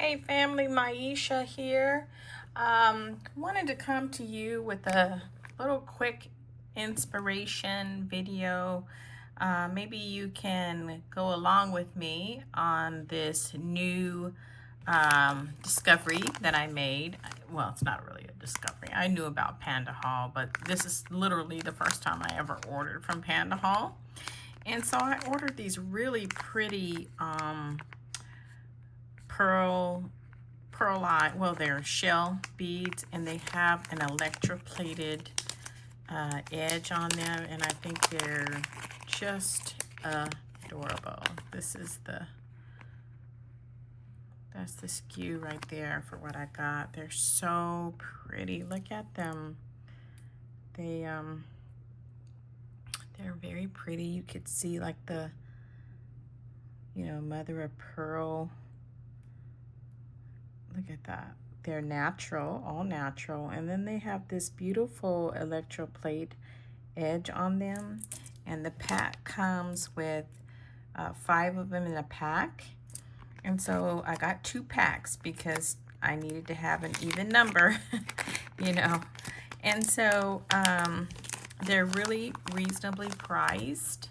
Hey family, Maisha here. Wanted to come to you with a little quick inspiration video. Maybe you can go along with me on this new discovery that I made. Well, it's not really a discovery. I knew about PandaHall, but this is literally the first time I ever ordered from PandaHall. And so I ordered these really pretty pearlite, well, they're shell beads, and they have an electroplated edge on them, and I think they're just adorable. That's the SKU right there for what I got. They're so pretty. Look at them. They're very pretty. You could see like the mother of pearl. Look at that. They're natural, all natural. And then they have this beautiful electroplate edge on them. And the pack comes with 5 of them in a pack. And so I got 2 packs because I needed to have an even number, And so they're really reasonably priced.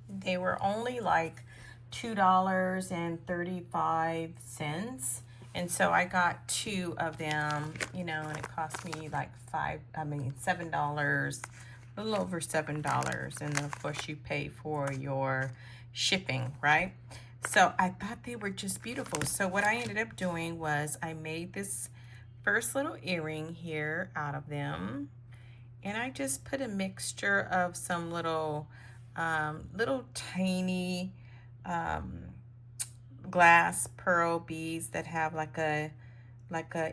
They were only like $2.35, and so I got 2 of them, and it cost me like $7, a little over $7, and then of course you pay for your shipping, right? So I thought they were just beautiful. So what I ended up doing was I made this first little earring here out of them, and I just put a mixture of some little tiny glass pearl beads that have like a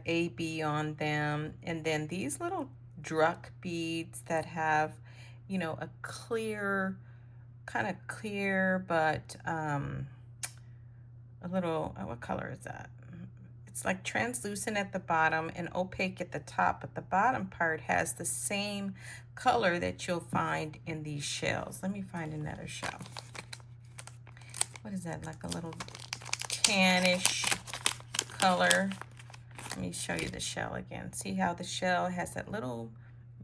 AB on them, and then these little druck beads that have a clear, kind of clear, but a little, what color is that? It's like translucent at the bottom and opaque at the top, but the bottom part has the same color that you'll find in these shells. Let me find another shell. What is that? Like a little tannish color. Let me show you the shell again. See how the shell has that little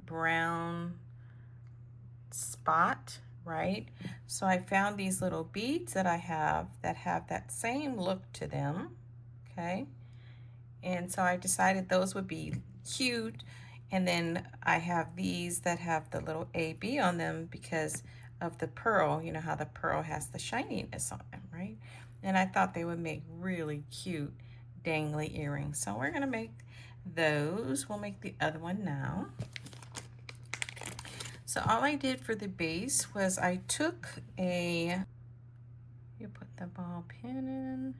brown spot, right? So I found these little beads that I have that same look to them, okay? And so I decided those would be cute. And then I have these that have the little AB on them because of the pearl. You know how the pearl has the shininess on them, right? And I thought they would make really cute dangly earrings. So we're gonna make those. We'll make the other one now. So all I did for the base was I took you put the ball pin in.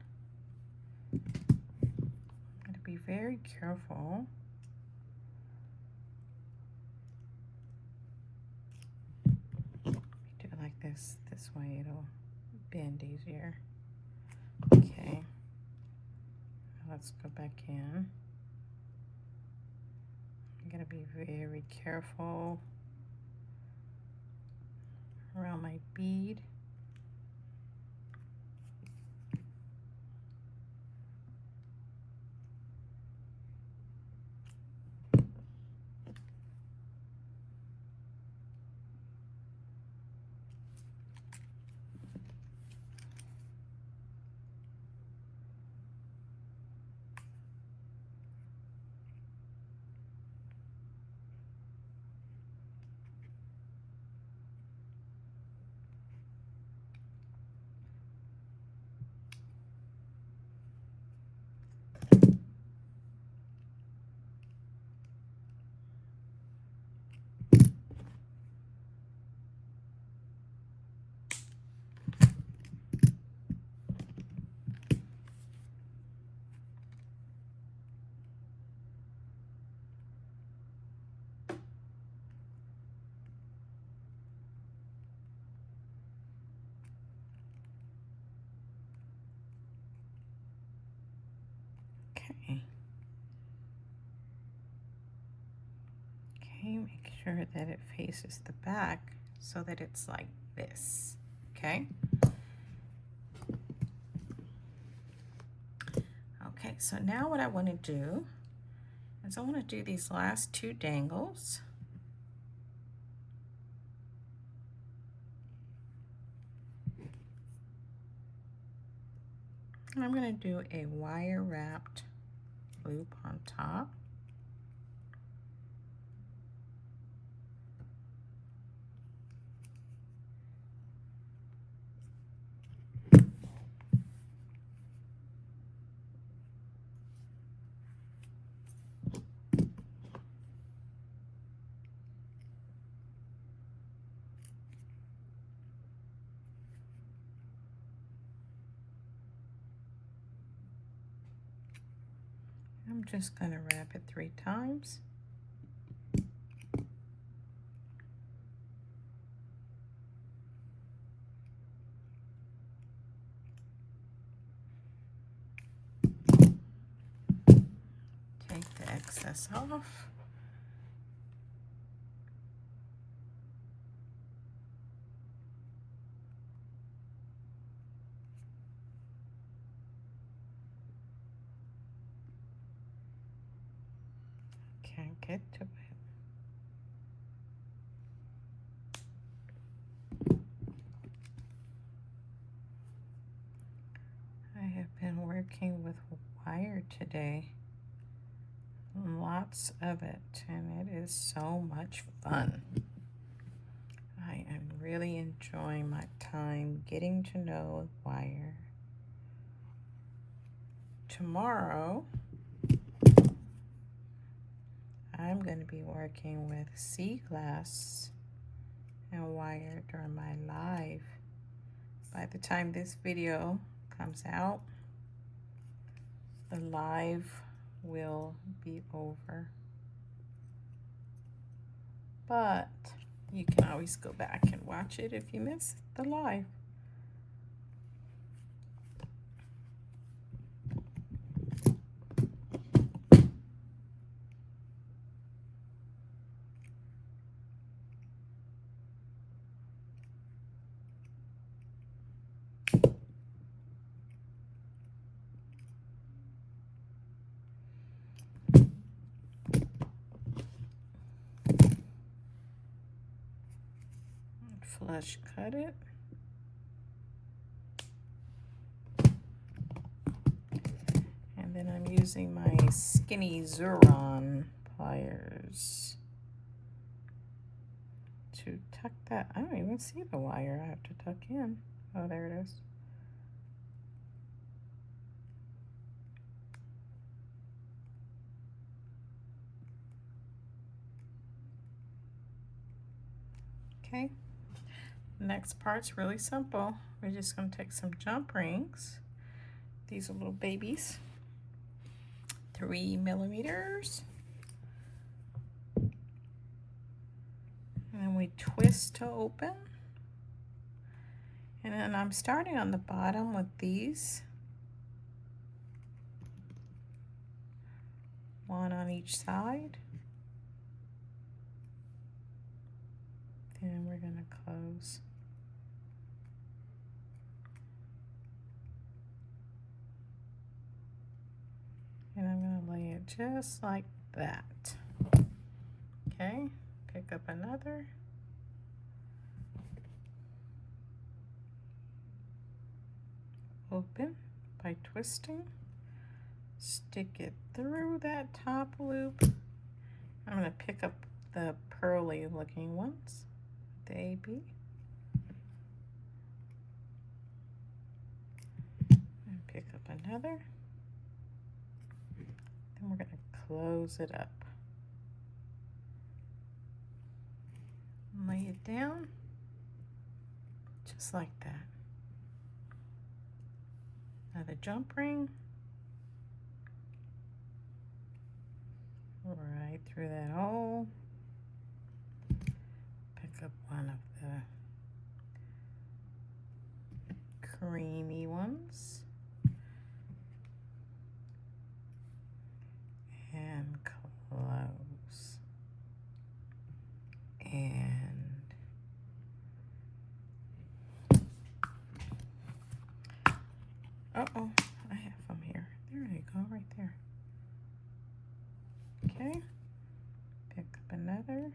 Be very careful. Do it like this way it'll bend easier. Okay, let's go back in. I'm gonna be very careful around my bead. Okay, make sure that it faces the back so that it's like this, okay? so now what I want to do is I want to do these last 2 dangles. And I'm going to do a wire wrapped loop on top. I'm just going to wrap it 3 times. Take the excess off. Can't get to it. I have been working with wire today. Lots of it, and it is so much fun. I am really enjoying my time getting to know wire. Tomorrow, I'm going to be working with sea glass and wire during my live. By the time this video comes out, the live will be over. But you can always go back and watch it if you miss the live. Flush cut it. And then I'm using my skinny Zuron pliers to tuck that. I don't even see the wire I have to tuck in. Oh, there it is. Okay. Next part's really simple. We're just going to take some jump rings. These are little babies, 3 millimeters. And then we twist to open. And then I'm starting on the bottom with these. 1 on each side. Then we're going to close. And I'm going to lay it just like that. Okay, pick up another. Open by twisting. Stick it through that top loop. I'm going to pick up the pearly looking ones, the AB. And pick up another. Then we're going to close it up. Lay it down just like that. Another jump ring. Right through that hole. Pick up one of the creamy ones. And close. And uh-oh, I have them here. There you go, right there. Okay, pick up another.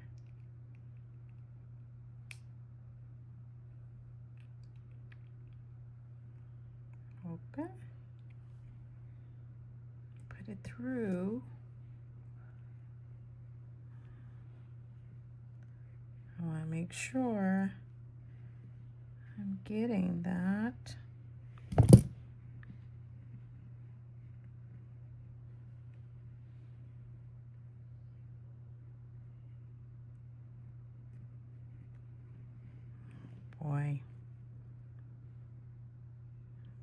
Open. Put it through. I want to make sure I'm getting that. Boy.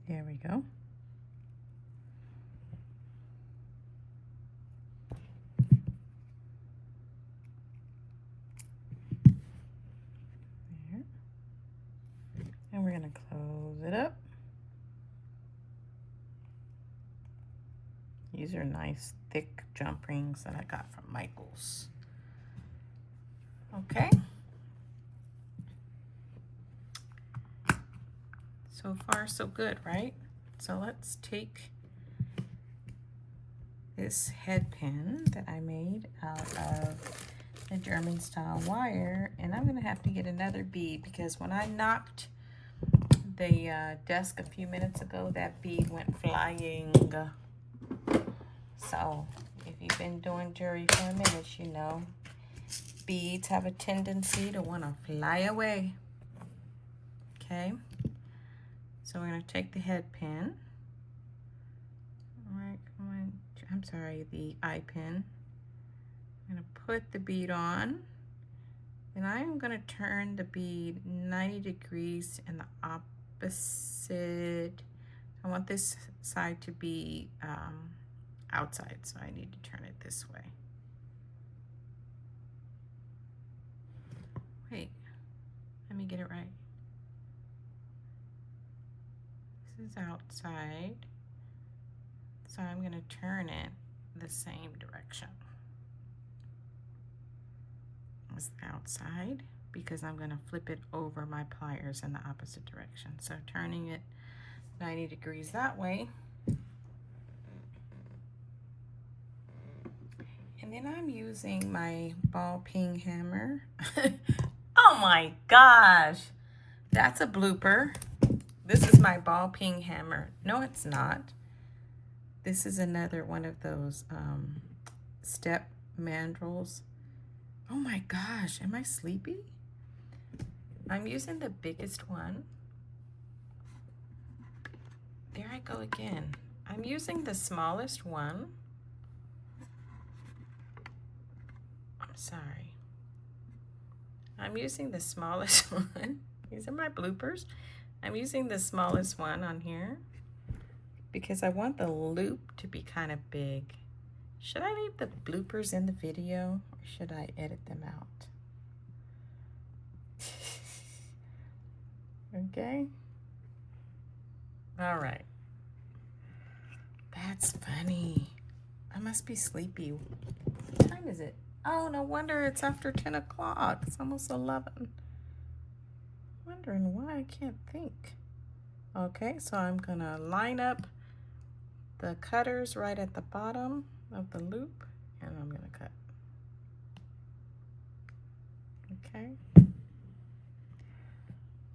There we go. There. And we're going to close it up. These are nice thick jump rings that I got from Michael's. Okay. So far so good, right? So let's take this head pin that I made out of the German style wire, and I'm going to have to get another bead because when I knocked the desk a few minutes ago, that bead went flying. So if you've been doing jewelry for a minute, you know beads have a tendency to want to fly away. Okay, so we're going to take the head pin. All right, I'm sorry, the eye pin. I'm going to put the bead on, and I'm going to turn the bead 90 degrees in the opposite. I want this side to be outside, so I need to turn it this way. Wait, let me get it right. This is outside, so I'm going to turn it the same direction as the outside because I'm going to flip it over my pliers in the opposite direction. So turning it 90 degrees that way. And then I'm using my ball peen hammer. Oh my gosh, that's a blooper. This is my ball peen hammer. No, it's not. This is another one of those step mandrels. Oh my gosh, am I sleepy? I'm using the biggest one. There I go again. I'm using the smallest one. I'm sorry. I'm using the smallest one. These are my bloopers. I'm using the smallest one on here because I want the loop to be kind of big. Should I leave the bloopers in the video or should I edit them out? Okay. All right. That's funny. I must be sleepy. What time is it? Oh, no wonder it's after 10 o'clock. It's almost 11. Wondering why I can't think. Okay, so I'm gonna line up the cutters right at the bottom of the loop, and I'm gonna cut. Okay.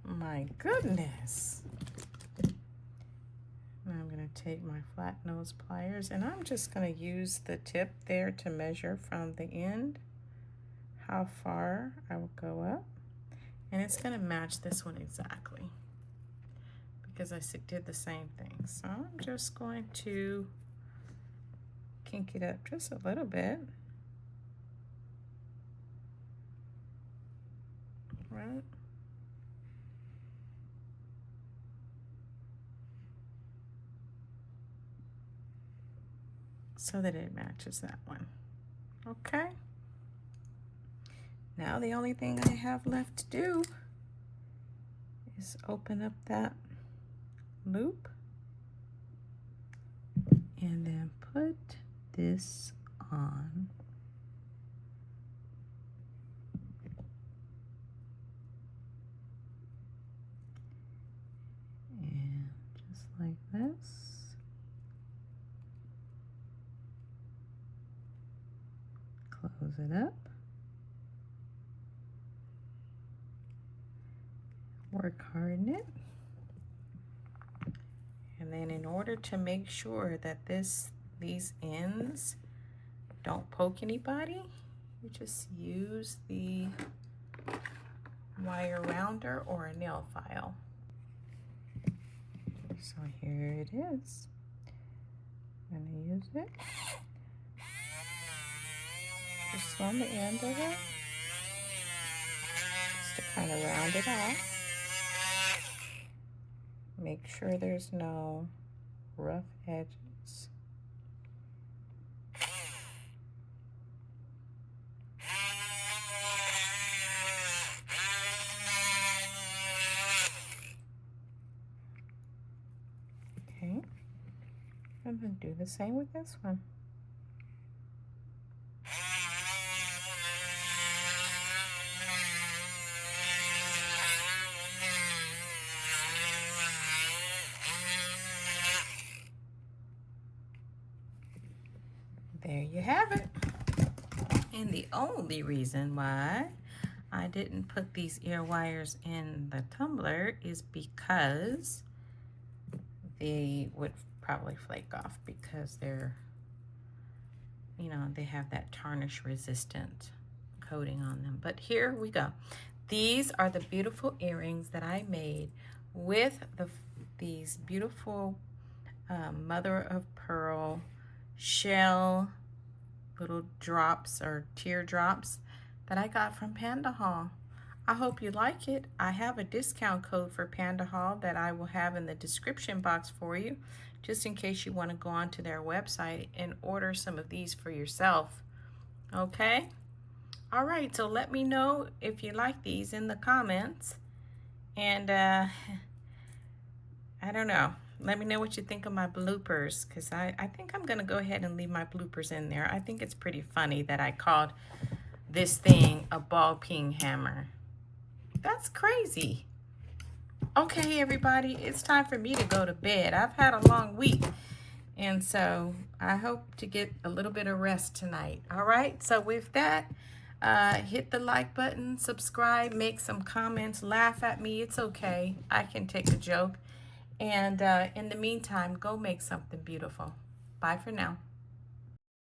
My goodness. Now I'm gonna take my flat nose pliers, and I'm just gonna use the tip there to measure from the end how far I will go up. And it's gonna match this one exactly because I did the same thing. So I'm just going to kink it up just a little bit. Right? So that it matches that one. Okay. Now the only thing I have left to do is open up that loop and then put this on. And just like this. close it up. Work hard in it. And then in order to make sure that these ends don't poke anybody, you just use the wire rounder or a nail file. So here it is. I'm going to use it just on the end of it, just to kind of round it off. Make sure there's no rough edges. Okay, I'm going to do the same with this one. There you have it. And the only reason why I didn't put these ear wires in the tumbler is because they would probably flake off, because they're, you know, they have that tarnish resistant coating on them. But here we go. These are the beautiful earrings that I made with these beautiful mother of pearl shell little drops or teardrops that I got from PandaHall. I hope you like it. I have a discount code for PandaHall that I will have in the description box for you, just in case you want to go onto their website and order some of these for yourself. Okay? All right, so let me know if you like these in the comments. And I don't know. Let me know what you think of my bloopers, because I think I'm going to go ahead and leave my bloopers in there. I think it's pretty funny that I called this thing a ball peen hammer. That's crazy. Okay, everybody, it's time for me to go to bed. I've had a long week, and so I hope to get a little bit of rest tonight. All right, so with that, hit the like button, subscribe, make some comments, laugh at me. It's okay. I can take a joke. And in the meantime, go make something beautiful. Bye for now.